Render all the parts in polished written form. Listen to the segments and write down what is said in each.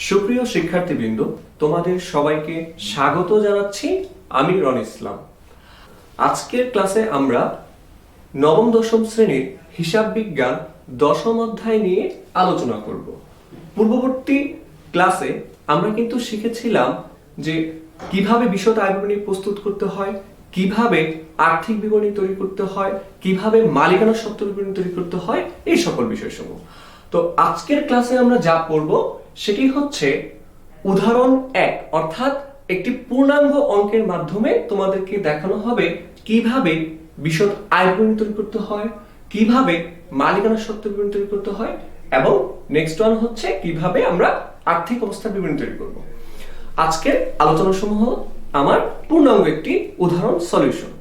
সুপ্রিয় শিক্ষার্থীবৃন্দ, তোমাদের সবাইকে স্বাগত জানাচ্ছি। আমি রন ইসলাম। আজকের ক্লাসে আমরা নবম দশম শ্রেণীর হিসাব বিজ্ঞান দশম অধ্যায় নিয়ে আলোচনা করব। পূর্ববর্তী ক্লাসে আমরা কিন্তু শিখেছিলাম যে কিভাবে বিশদ আয় বিবরণী প্রস্তুত করতে হয়, কিভাবে আর্থিক বিবরণী তৈরি করতে হয়, কিভাবে মালিকানা সত্ত্ব বিবরণী তৈরি করতে হয়, এই সকল বিষয়সমূহ। তো আজকের ক্লাসে আমরা যা পড়ব সেটি হচ্ছে উদাহরণ 1, অর্থাৎ একটি পূর্ণাঙ্গ অঙ্কের মাধ্যমে তোমাদেরকে দেখানো হবে কিভাবে বিশদ আয় বিবরণী তৈরি করতে হয়, কিভাবে মালিকানা সত্ত্ব বিবরণী তৈরি করতে হয়, এবং নেক্সট ওয়ান হচ্ছে কিভাবে আমরা আর্থিক অবস্থার বিবরণী তৈরি করব। আজকের আলোচনা সমূহ আমার পূর্ণাঙ্গ একটি উদাহরণ সলিউশন।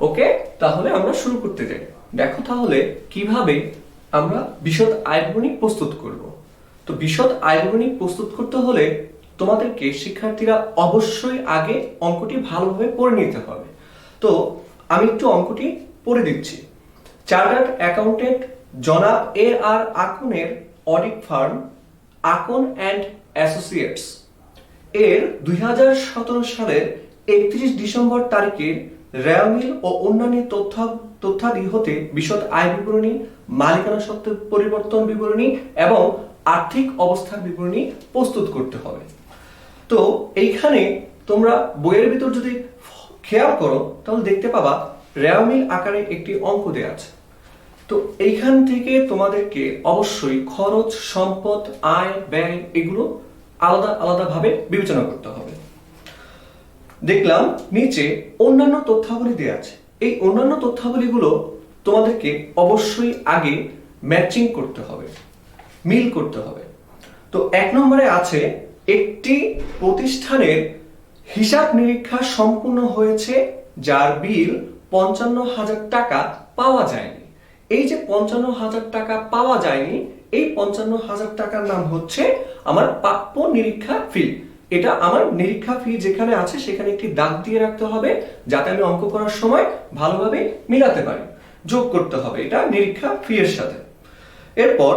ওকে, তাহলে আমরা শুরু করতে যাই। দেখো তাহলে কিভাবে আমরা বিশদ আয় বিবরণী প্রস্তুত করব। তো বিশদ আয় বিবরণী প্রস্তুত করতে হলে তোমাদেরকে শিক্ষার্থীরা অবশ্যই আগে অঙ্কটি ভালোভাবে পড়ে নিতে হবে। তো আমি একটু অঙ্কটি পড়ে দিচ্ছি। চার্টার্ড অ্যাকাউন্টেন্ট জনাব A.R. আকনের audit firm Akon and associates এর 2017 সালের 31 ডিসেম্বর তারিখের রেওয়ামিল ও অন্যান্য তথ্যাদি হতে বিশদ আয় বিবরণী, মালিকানা সত্ত্বের পরিবর্তন বিবরণী এবং আর্থিক অবস্থার বিবরণী প্রস্তুত করতে হবে। তো এইখানে তোমরা বইয়ের ভিতর যদি খেয়াল করো তাহলে দেখতে পাবা রেওয়ামিল আকারে একটি অঙ্ক দেওয়া আছে। তো এইখান থেকে তোমাদেরকে অবশ্যই খরচ, সম্পদ, আয়, ব্যয় এগুলো আলাদা আলাদা ভাবে বিবেচনা করতে হবে। দেখলাম নিচে অন্যান্য তথ্যাবলী দেওয়া আছে। এই অন্যান্য তথ্যাবলীগুলো তোমাদেরকে অবশ্যই আগে ম্যাচিং করতে হবে, মিল করতে হবে। তো 1 নম্বরে আছে একটি প্রতিষ্ঠানের হিসাব নিরীক্ষা সম্পূর্ণ হয়েছে যার বিল 55,000 টাকা পাওয়া যায়নি। এই যে 55,000 টাকা পাওয়া যায়নি, এই 55,000 টাকার নাম হচ্ছে আমার প্রাপ্য নিরীক্ষা ফি। এটা আমার নিরীক্ষা ফি যেখানে আছে সেখানে একটি দাগ দিয়ে রাখতে হবে যাতে আমি অঙ্ক করার সময় ভালোভাবে মিলাতে পারি। যোগ করতে হবে এটা নিরীক্ষা ফি এর সাথে। এরপর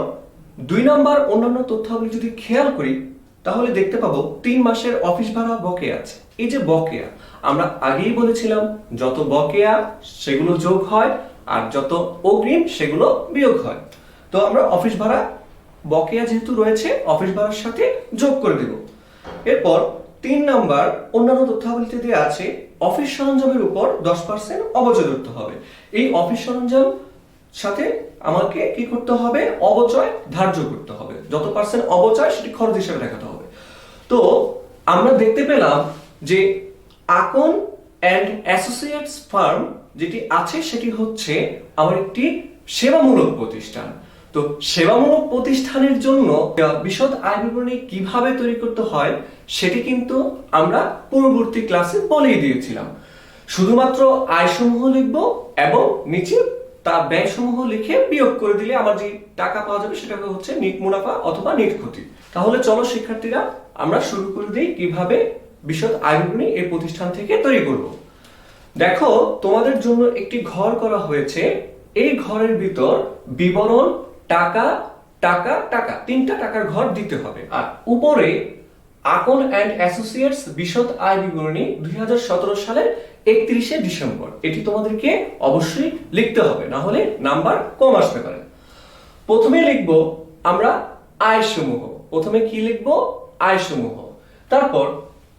2 নম্বর অন্যান্য তথ্যাবলী যদি খেয়াল করি তাহলে দেখতে পাবো 3 মাসের অফিস ভাড়া বকেয়া আছে। এই যে বকেয়া, আমরা আগেই বলেছিলাম যত বকেয়া সেগুলো যোগ হয় আর যত অগ্রিম সেগুলো বিয়োগ হয়। তো আমরা অফিস ভাড়া বকেয়া যেহেতু রয়েছে অফিস ভাড়ার সাথে যোগ করে দেব। এরপর 3 নাম্বার অন্যান্য তথ্যাবলীতে দেওয়া আছে অফিস সরঞ্জামের উপর 10% অবচয় ধরতে হবে। এই অফিস সরঞ্জাম সাথে আমাকে কি করতে হবে, অবচয় ধার্য করতে হবে। যত পার্সেন্ট অবচয় সেটি খরচ হিসেবে দেখাতে হবে। তো আমরা দেখতে পেলাম যে আকন অ্যান্ড অ্যাসোসিয়েটস ফার্ম যেটি আছে সেটি হচ্ছে আমার একটি সেবামূলক প্রতিষ্ঠান। তো সেবামূলক প্রতিষ্ঠানের জন্য বিশদ আয় বিবরণী কিভাবে তৈরি করতে হয় সেটি কিন্তু আমরা পূর্ববর্তী ক্লাসে বলেই দিয়েছিলাম। শুধুমাত্র আয়সমূহ লিখব এবং নিচে তার ব্যয়সমূহ লিখে বিয়োগ করে দিলে আমার যে টাকা পাওয়া যাবে সেটা হচ্ছে নিট মুনাফা অথবা নিট ক্ষতি। তাহলে চলো শিক্ষার্থীরা আমরা শুরু করে দিই কিভাবে বিশদ আয় বিবরণী এই প্রতিষ্ঠান থেকে তৈরি করব। দেখো তোমাদের জন্য একটি ঘর করা হয়েছে। এই ঘরের ভিতর বিবরণ, টাকা, টাকা, টাকা, 3টা টাকার ঘর দিতে হবে। আর উপরে আকন অ্যান্ড অ্যাসোসিয়েটস বিশদ আয় বিবরণী 2017 সালের 31 ডিসেম্বর। এটি তোমাদেরকে অবশ্যই লিখতে হবে, না হলে নাম্বার কম আসতে পারে। প্রথমে লিখব আমরা আয়সমূহ। প্রথমে কি লিখব, আয়সমূহ। তারপর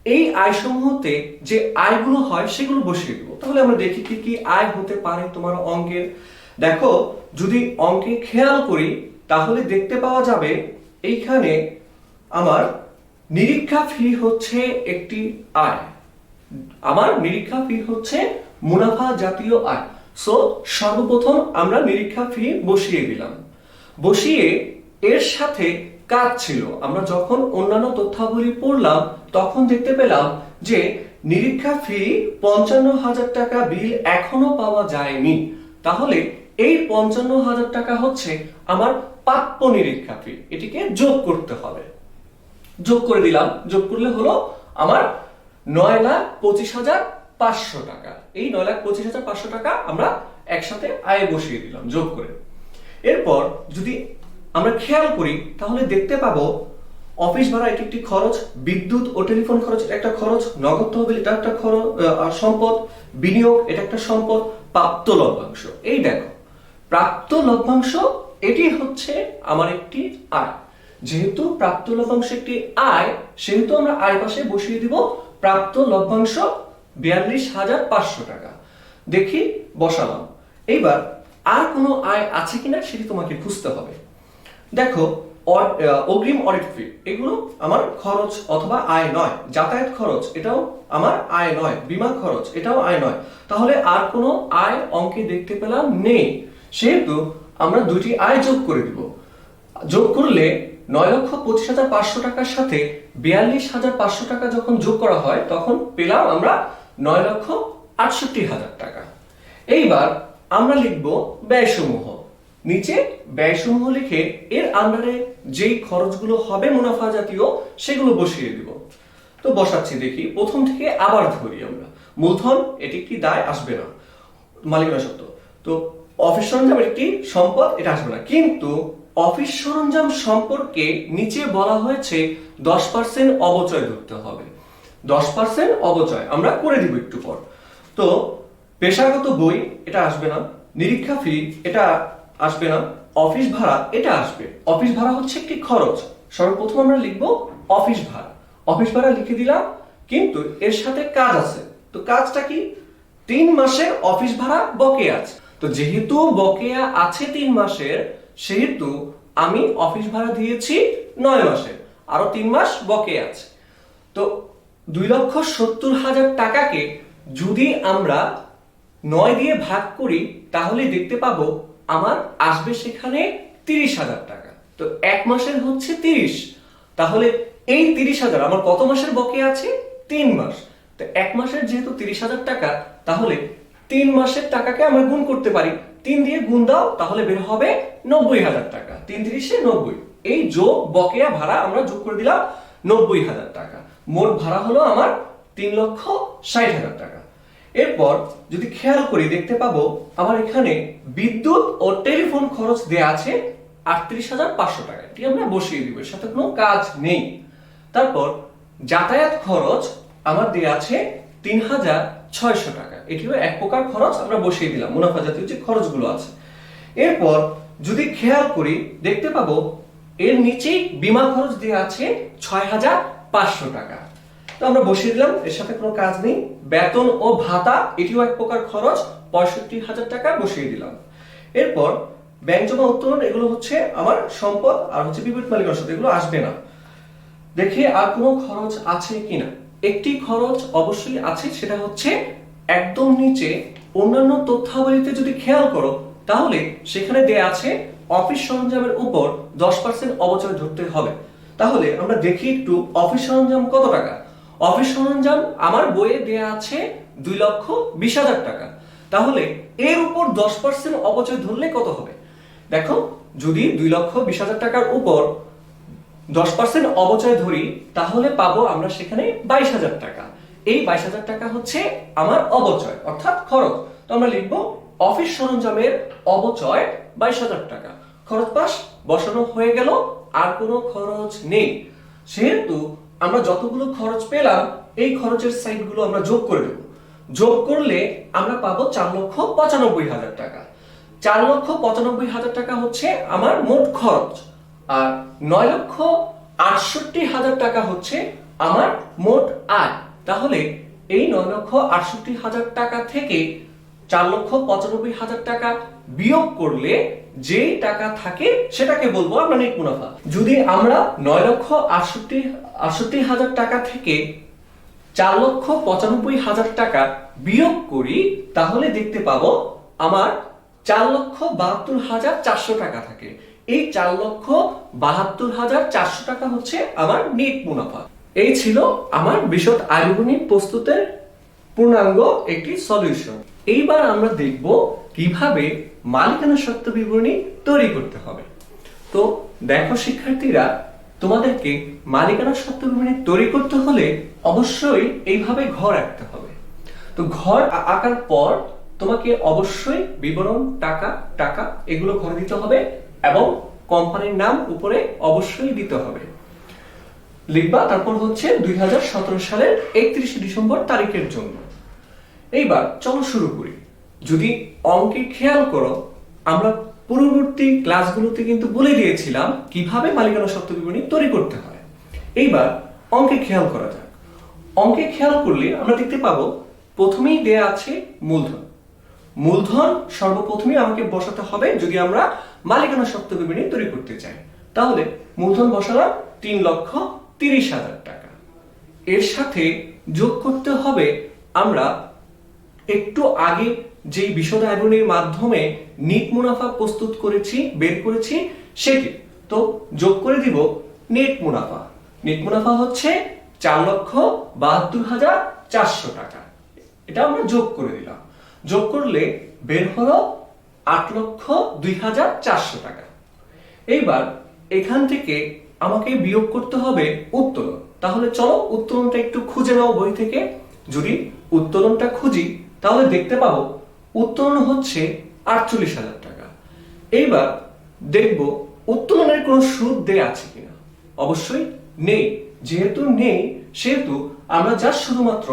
এই আয়সমূহতে যে আয়গুলো হয় সেগুলো বসিয়ে দেব। তাহলে আমরা দেখি কি কি আয় হতে পারে তোমার অঙ্কের। দেখো যদি অঙ্কে খেয়াল করি তাহলে দেখতে পাওয়া যাবে এইখানে আমার নিরীক্ষা ফি হচ্ছে একটি আয়। আমার নিরীক্ষা ফি হচ্ছে মুনাফা জাতীয় আয়। সো সর্বপ্রথম আমরা নিরীক্ষা ফি বসিয়ে দিলাম। বসিয়ে এর সাথে কাজ ছিল, আমরা যখন অন্যান্য তথ্যাবলী পড়লাম তখন দেখতে পেলাম যে নিরীক্ষা ফি 55,000 টাকা বিল এখনো পাওয়া যায়নি। তাহলে এই 55,000 টাকা হচ্ছে আমার প্রাপ্য নিরীক্ষা ফি। এটিকে যোগ করতে হবে। যোগ করে দিলাম। যোগ করলে হলো আমার 9,25,500 টাকা। এই 9,25,500 টাকা আমরা একসাথে আয়ে বসিয়ে দিলাম যোগ করে। এরপর যদি আমরা খেয়াল করি তাহলে দেখতে পাবো অফিস ভাড়া এটি একটি খরচ, বিদ্যুৎ ও টেলিফোন খরচ এটা একটা খরচ, নগদ তহবিল এটা একটা খরচ, সম্পদ, বিনিয়োগ এটা একটা সম্পদ, প্রাপ্ত লভ্যাংশ। এই দেখো, প্রাপ্ত লভ্যাংশ এটি হচ্ছে আমার একটি আয়। যেহেতু প্রাপ্ত লভ্যাংশ একটি আয়, সেহেতু আমরা আয় পাশে বসিয়ে দিব প্রাপ্ত লভ্যাংশ 42,500 টাকা। দেখি বসালাম। এইবার আর কোনো আয় আছে কিনা সেটি তোমাকে খুঁজতে হবে। দেখো, অগ্রিম অডিট ফি এগুলো আমার খরচ অথবা আয় নয়। যাতায়াত খরচ এটাও আমার আয় নয়। বীমা খরচ এটাও আয় নয়। তাহলে আর কোনো আয় অঙ্কে দেখতে পেলাম নেই, সেহেতু আমরা দুটি আয় যোগ করে দিব। যোগ করলে 9,25,500 টাকার সাথে 42,500 টাকা যখন যোগ করা হয় তখন পেলাম আমরা 9,68,000 টাকা। এইবার আমরা লিখব ব্যয়সমূহ। নিচে ব্যয়সমূহ লিখে এর আন্ডারে যেই খরচগুলো হবে মুনাফা জাতীয় সেগুলো বসিয়ে দিব। তো বসাচ্ছি, দেখি প্রথম থেকে আবার ধরি আমরা। মূলধন এটি একটি দায়, আসবে না। মালিকানা সত্ত্ব, তো অফিস সরঞ্জাম একটি সম্পদ, এটা আসবে না। কিন্তু অফিস সরঞ্জাম সম্পর্কে নিচে বলা হয়েছে 10% অবচয় ধরতে হবে। 10% অবচয় আমরা করে দিব একটু পর। তো পেশাগত বই এটা আসবে না, নিরীক্ষা ফি এটা আসবে না, অফিস ভাড়া এটা আসবে। অফিস ভাড়া হচ্ছে একটি খরচ, সর্বপ্রথম আমরা লিখব অফিস ভাড়া। অফিস ভাড়া লিখে দিলাম, কিন্তু এর সাথে কাজ আছে। তো কাজটা কি? 3 মাসের অফিস ভাড়া বকেয়া আছে। তো যেহেতু বকেয়া আছে 3 মাসের, সেহেতু আমি অফিস ভাড়া দিয়েছি 9 মাসের, আরো 3 মাস বকেয়া আছে। তো 2,70,000 টাকাকে যদি আমরা 9 দিয়ে ভাগ করি তাহলে দেখতে পাবো আমার আসবে সেখানে 30,000 টাকা। তো 1 মাসের হচ্ছে 30। তাহলে এই 30,000 আমার কত মাসের বকেয়া আছে? 3 মাস। তো 1 মাসের যেহেতু 30,000 টাকা, তাহলে 3 মাসের টাকাকে আমরা গুণ করতে পারি। 3 দিয়ে গুণ দাও, তাহলে বের হবে 90,000 টাকা। 3 × 90, এই যোগ বকেয়া ভাড়া আমরা যোগ করে দিলাম 90,000 টাকা। মোট ভাড়া হলো আমার 3,60,000 টাকা। এরপর যদি খেয়াল করি দেখতে পাবো আমার এখানে বিদ্যুৎ ও টেলিফোন খরচ দেয়া আছে 38,500 টাকা। এটি আমরা বসিয়ে দিব, এর সাথে কোনো কাজ নেই। তারপর যাতায়াত খরচ আমার দেয়া আছে 3,600 টাকা। এটিও এক প্রকার খরচ, আমরা বসিয়ে দিলাম মুনাফা জাতীয় যে খরচগুলো আছে। এরপর যদি খেয়াল করি দেখতে পাবো এর নিচেই বীমা খরচ দেয়া আছে 6,500 টাকা। তো আমরা বসিয়ে দিলাম, এর সাথে কোনো কাজ নেই। বেতন ও ভাতা এটিও এক প্রকার খরচ, 65,000 টাকা বসিয়ে দিলাম। এরপর ব্যাংক জমা উত্তোলন এগুলো হচ্ছে আমার সম্পদ, আর হচ্ছে বিপরীত মালিকানা সত্ত্ব এগুলো আসবে না। দেখি আর কোনো খরচ আছে কিনা। একটি খরচ অবশ্যই আছে, সেটা হচ্ছে একদম নিচে অন্যান্য তথ্যাবলীতে যদি খেয়াল করো তাহলে সেখানে দেয়া আছে অফিস সরঞ্জামের উপর 10% অবচয় ধরতে হবে। তাহলে আমরা দেখি একটু অফিস সরঞ্জাম কত টাকা। অফিস সরঞ্জাম আমার বইয়ে দেয়া আছে 2,20,000 টাকা। তাহলে এর উপর 10% অবচয় ধরলে কত হবে? দেখো, যদি 2,20,000 টাকার উপর 10% অবচয় ধরি তাহলে পাবো আমরা সেখানে 22,000 টাকা। এই 22,000 টাকা হচ্ছে আমার অবচয় অর্থাৎ খরচ। তো আমরা লিখবো অফিস সরঞ্জামের অবচয় 22,000 টাকা। খরচ পাশ বসানো হয়ে গেল, আর কোনো খরচ নেই। সেহেতু আমরা যতগুলো খরচ পেলাম এই খরচের সাইডগুলো আমরা যোগ করে দেব। যোগ করলে আমরা পাবো 4,95,000 টাকা। 4,95,000 টাকা হচ্ছে আমার মোট খরচ, আর 9,68,000 টাকা হচ্ছে আমার মোট আয়। তাহলে এই 9,68,000 টাকা থেকে 4,95,000 টাকা বিয়োগ করলে যেই টাকা থাকে সেটাকে বলবো আমরা নেট মুনাফা। যদি আমরা 9,68,000 টাকা থেকে 4,95,000 টাকা বিয়োগ করি তাহলে দেখতে পাবো আমার 4,72,400 টাকা থাকে। এই 4,72,400 টাকা হচ্ছে আমার নেট মুনাফা। এই ছিল আমার বিশদ আয় বিবরণী প্রস্তুতের পূর্ণাঙ্গ একটি সলিউশন। এইবার আমরা দেখব কিভাবে মালিকানা সত্ত্ব বিবরণী তৈরি করতে হবে। তো দেখো শিক্ষার্থীরা, তোমাদেরকে মালিকানা সত্ত্ব বিবরণী তৈরি করতে হলে অবশ্যই এইভাবে ঘর আঁকতে হবে। তো ঘর আঁকার পর তোমাকে অবশ্যই বিবরণ, টাকা টাকা এগুলো ঘরে দিতে হবে এবং কোম্পানির নাম উপরে অবশ্যই দিতে হবে। লিখবা, তারপর হচ্ছে 2017 সালের 31 ডিসেম্বর তারিখের জন্য। এইবার চলো শুরু করি। যদি অঙ্কে খেয়াল করো, আমরা পূর্ববর্তী ক্লাসগুলোতে কিন্তু বলে দিয়েছিলাম কিভাবে মালিকানা সত্ত্ব বিবরণী তৈরি করতে হয়। এইবার অঙ্কে খেয়াল করা যাক। অঙ্কে খেয়াল করলে আমরা দেখতে পাবো প্রথমেই দেয়া আছে মূলধন। মূলধন সর্বপ্রথমে আমাকে বসাতে হবে যদি আমরা মালিকানা সত্ত্ব বিবরণী তৈরি করতে চাই। তাহলে মূলধন বসালাম 3,30,000 টাকা। এর সাথে যোগ করতে হবে আমরা একটু আগে যেই বিশদ আয়বনের মাধ্যমে নিট মুনাফা প্রস্তুত করেছি, বের করেছি সেটি। তো যোগ করে দিব নেট মুনাফা। নেট মুনাফা হচ্ছে 4,72,400 টাকা। এটা আমরা যোগ করে দিলাম। যোগ করলে বের হলো 8,02,400 টাকা। এইবার এখান থেকে আমাকে বিয়োগ করতে হবে উত্তোলন। তাহলে চলো উত্তোলনটা একটু খুঁজে নাও বই থেকে। যদি উত্তোলনটা খুঁজি তাহলে দেখতে পাবো উত্তোলন হচ্ছে 48,000 টাকা। এইবার দেখব উত্তোলনের কোনো সুদ দেয়া আছে কিনা। অবশ্যই নেই। যেহেতু নেই সেহেতু আমরা জাস্ট শুধুমাত্র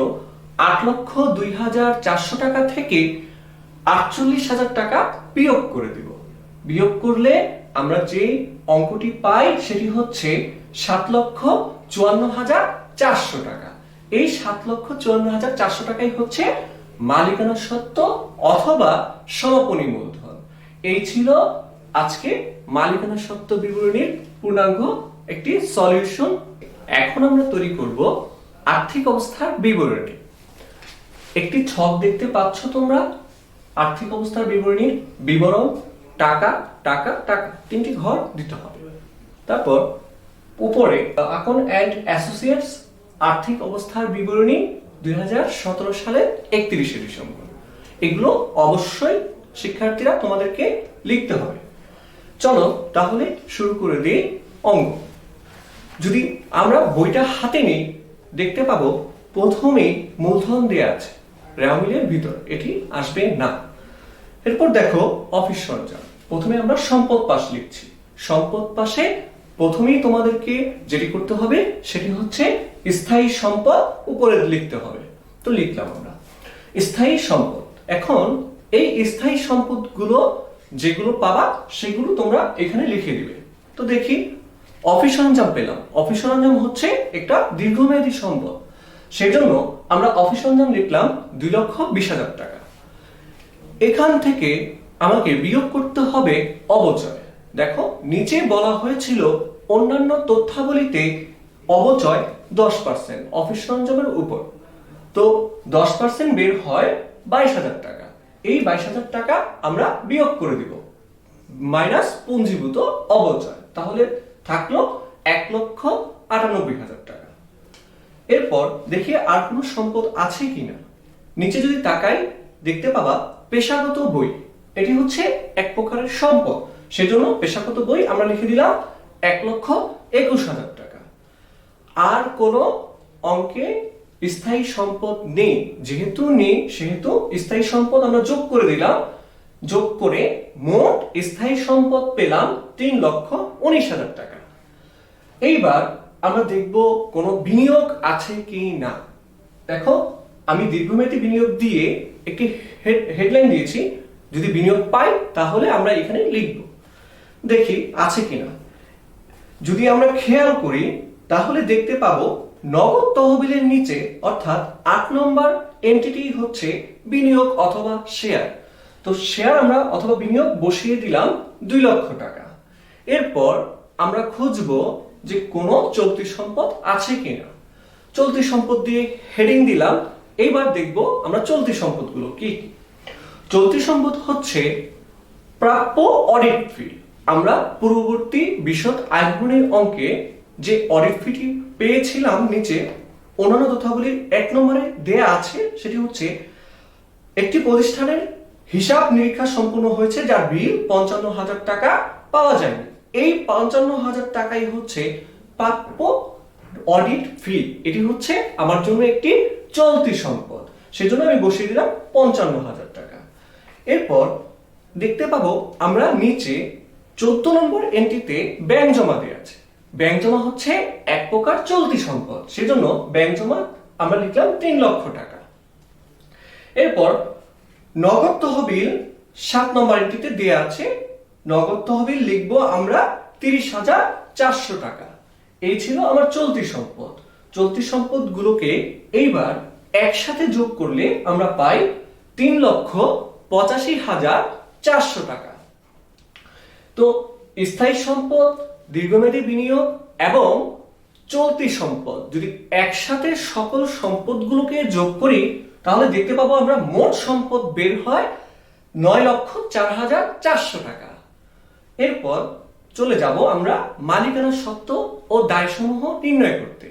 8,02,400 টাকা থেকে 48,000 টাকা বিয়োগ করে দিব। বিয়োগ করলে আমরা যে অঙ্কটি পাই সেটি হচ্ছে 7,54,400 টাকা। এই 7,54,400 টাকাই হচ্ছে মালিকানা সত্ত্ব অথবা সমাপনী মূলধন। এই ছিল আজকে মালিকানা সত্ত্ব বিবরণীর পূর্ণাঙ্গ একটি সলিউশন। এখন আমরা তৈরি করব আর্থিক অবস্থার বিবরণী। একটি ছক দেখতে পাচ্ছ তোমরা। আর্থিক অবস্থার বিবরণীর বিবরণ টাকা টাকা টাকা, তিনটি ঘর দিতে হবে। তারপর উপরে আকন এন্ড অ্যাসোসিয়েটস আর্থিক অবস্থার বিবরণী 2017 সালের 31 ডিসেম্বর। এগুলো অবশ্যই শিক্ষার্থীরা তোমাদেরকে লিখতে হবে। চলো তাহলে শুরু করে দিই অঙ্ক। যদি আমরা বইটা হাতে নিই দেখতে পাবো প্রথমে মূলধন দেয়া আছে রেওয়ামিলের ভিতর, এটি আসবে না। এরপর দেখো অফিস সরঞ্জাম। প্রথমে আমরা সম্পদ পাশ লিখছি। সম্পদ পাশে প্রথমেই তোমাদেরকে যেটি করতে হবে সেটি হচ্ছে স্থায়ী সম্পদ উপরে লিখতে হবে। তো লিখলাম আমরা স্থায়ী সম্পদ। এখন এই স্থায়ী সম্পদগুলো যেগুলো পাবা সেগুলো তোমরা এখানে লিখে দিবে। তো দেখি অফিস সরঞ্জাম পেলাম। অফিস সরঞ্জাম হচ্ছে একটা দীর্ঘমেয়াদী সম্পদ, সেজন্য আমরা অফিস সরঞ্জাম লিখলাম 2,20,000 টাকা। এখান থেকে আমাকে বিয়োগ করতে হবে অবচয়। দেখো নিচে বলা হয়েছিল অন্যান্য তথ্যাবলীতে অবচয় 10% অফিস সরঞ্জামের উপর। তো 10% বের হয় 22,000 টাকা। এই 22,000 টাকা আমরা বিয়োগ করে দিব মাইনাস পুঞ্জীভূত অবচয়। তাহলে থাকলো 1,98,000 টাকা। এরপর দেখি আর কোনো সম্পদ আছে কিনা। নিচে যদি তাকাই দেখতে পাবা পেশাগত বই। এটি হচ্ছে এক প্রকারের সম্পদ, সেজন্য পেশাগত বই আমরা লিখে দিলাম 1,21,000 টাকা। আর কোনো অঙ্কে স্থায়ী সম্পদ নেই। যেহেতু নেই সেহেতু স্থায়ী সম্পদ আমরা যোগ করে দিলাম। যোগ করে মোট স্থায়ী সম্পদ পেলাম 3,19,000 টাকা। এইবার আমরা দেখব কোনো বিনিয়োগ আছে কি না। দেখো আমি দীর্ঘমেয়াদী বিনিয়োগ দিয়ে একটি হেডলাইন দিয়েছি। যদি বিনিয়োগ পাই তাহলে আমরা এখানে লিখব। দেখি আছে কিনা। যদি আমরা খেয়াল করি তাহলে দেখতে পাবো নগদ তহবিলের নিচে অর্থাৎ 8 নম্বর এন্টিটি হচ্ছে বিনিয়োগ অথবা শেয়ার। তো শেয়ার আমরা অথবা বিনিয়োগ বসিয়ে দিলাম 2 লক্ষ টাকা। এরপর আমরা খুঁজবো যে কোনো চলতি সম্পদ আছে কিনা। চলতি সম্পদ দিয়ে হেডিং দিলাম। এইবার দেখব আমরা চলতি সম্পদগুলো কি। চলতি সম্পদ হচ্ছে প্রাপ্য অডিট ফি। আমরা পূর্ববর্তী বিশদ আয়বনের অঙ্কে যে অডিট ফিটি পেয়েছিলাম নিচে অন্যান্য তথ্যাবলীর 1 নম্বরে দেয়া আছে, সেটি হচ্ছে একটি প্রতিষ্ঠানের হিসাব নিরীক্ষা সম্পূর্ণ হয়েছে যার বিল 55,000 টাকা পাওয়া যায়নি। এই 55,000 টাকাই হচ্ছে প্রাপ্য অডিট ফি। এটি হচ্ছে আমার জন্য একটি চলতি সম্পদ, সেজন্য আমি বসিয়ে দিলাম 55,000 টাকা। এরপর দেখতে পাবো আমরা নিচে 14 নম্বর এন্ট্রিতে ব্যাংক জমা দেয়া আছে। ব্যাংক জমা হচ্ছে এক প্রকার চলতি সম্পদ, সেজন্য ব্যাংক জমা আমরা লিখলাম 3 লক্ষ টাকা। এরপর নগদ তহবিল 7 নম্বর এন্ট্রিতে দেয়া আছে। নগদ তহবিল লিখবো আমরা 30,400 টাকা। এই ছিল আমার চলতি সম্পদ। চলতি সম্পদগুলোকে এইবার একসাথে যোগ করলে আমরা পাই 3,85,400 টাকা। তো স্থায়ী সম্পদ, দীর্ঘমেয়াদী বিনিয়োগ এবং চলতি সম্পদ যদি একসাথে সকল সম্পদগুলোকে যোগ করি তাহলে দেখতে পাবো আমরা মোট সম্পদ বের হয় 9,04,400 টাকা। এরপর চলে যাব আমরা মালিকানা সত্ত্ব ও দায়সমূহ নির্ণয় করতে।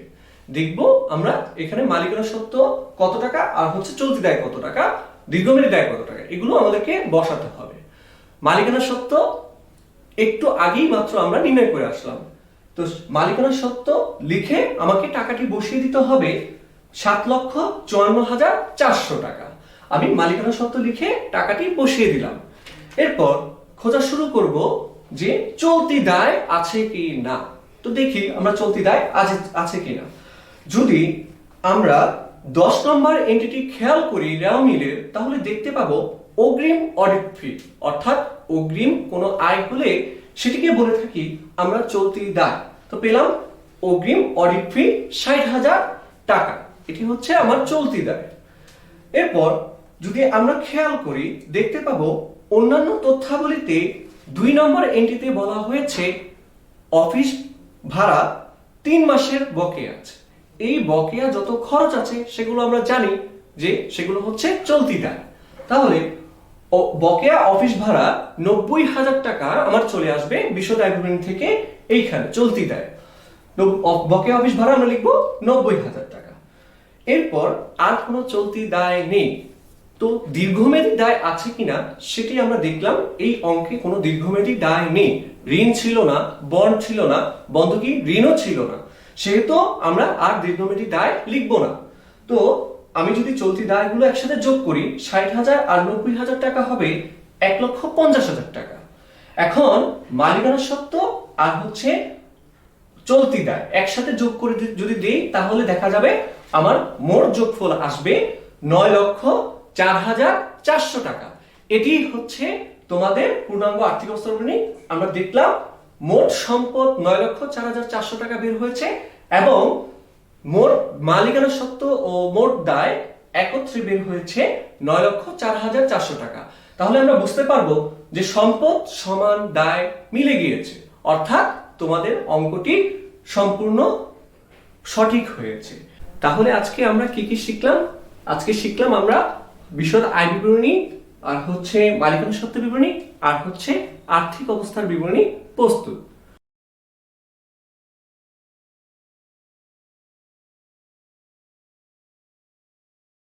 দেখব আমরা এখানে মালিকানা সত্ত্ব কত টাকা আর হচ্ছে চলতি দায় কত টাকা, দীর্ঘমেয়াদী দায় কত টাকা, এগুলো আমাদেরকে বসাতে হবে। মালিকানা সত্ত্ব একটু আগেই মাত্র আমরা নির্ণয় করে আসলাম। তো মালিকানা সত্ত্ব লিখে আমাকে টাকাটি বসিয়ে দিতে হবে 7,54,400 টাকা। আমি মালিকানা সত্ত্ব লিখে টাকাটি বসিয়ে দিলাম। এরপর খোঁজা শুরু করব যে চলতি দায় আছে কি না। তো দেখি আমরা চলতি দায় আছে কিনা। যদি আমরা 10 নম্বর এন্টিটি খেয়াল করি রেওয়া মিলের, তাহলে দেখতে পাবো অগ্রিম অডিট ফি, অর্থাৎ অগ্রিম কোনো আয় হলে সেটিকে বলে থাকি আমরা চলতি দায়। তো পেলাম অগ্রিম অডিট ফি 60,000 টাকা, এটি হচ্ছে আমার চলতি দায়। এরপর যদি আমরা খেয়াল করি দেখতে পাবো অন্যান্য তথ্যাবলীতে 2 নম্বর এন্ট্রিতে বলা হয়েছে অফিস ভাড়া 3 মাসের বকেয়া আছে। এই বকেয়া যত খরচ আছে সেগুলো আমরা জানি যে সেগুলো হচ্ছে চলতি দায়। তাহলে বকেয়া অফিস ভাড়া 90,000 টাকা আমার চলে আসবে বিশদ আয় বিবরণী থেকে এইখানে চলতি দায়। বকেয়া অফিস ভাড়া আমরা লিখবো 90,000 টাকা। এরপর আর কোনো চলতি দায় নেই। তো দীর্ঘমেয়াদী দায় আছে কিনা সেটি আমরা দেখলাম। এই অঙ্কে কোনো দীর্ঘমেয়াদী দায় নেই। ঋণ ছিল না, বন্ড ছিল না, বন্ধকি ঋণও ছিল না, সেহেতু আমরা আর দীর্ঘমেয়াদী দায় লিখবো না। তো আমি যদি চলতি দায়গুলো একসাথে যোগ করি 60,000 আর 90,000 টাকা হবে 1,50,000 টাকা। এখন মালিকানা সত্ত্ব আর হচ্ছে চলতি দায় একসাথে যোগ করে যদি দেই তাহলে দেখা যাবে আমার মোট যোগফল আসবে 9,04,400 টাকা। এটি হচ্ছে তোমাদের পূর্ণাঙ্গ আর্থিক অবস্থা বিবরণী। আমরা দেখলাম মোট সম্পদ 9,04,400 টাকা বের হয়েছে এবং মোট মালিকানা সত্ত্ব ও মোট দায় একত্রে বের হয়েছে 9,04,400 টাকা। তাহলে আমরা বুঝতে পারবো যে সম্পদ সমান দায় মিলে গিয়েছে, অর্থাৎ তোমাদের অঙ্কটি সম্পূর্ণ সঠিক হয়েছে। তাহলে আজকে আমরা কি কি শিখলাম? আজকে শিখলাম আমরা বিশদ আয় বিবরণী, আর হচ্ছে মালিকানা সত্ত্ব বিবরণী, আর হচ্ছে আর্থিক অবস্থার বিবরণী প্রস্তুত।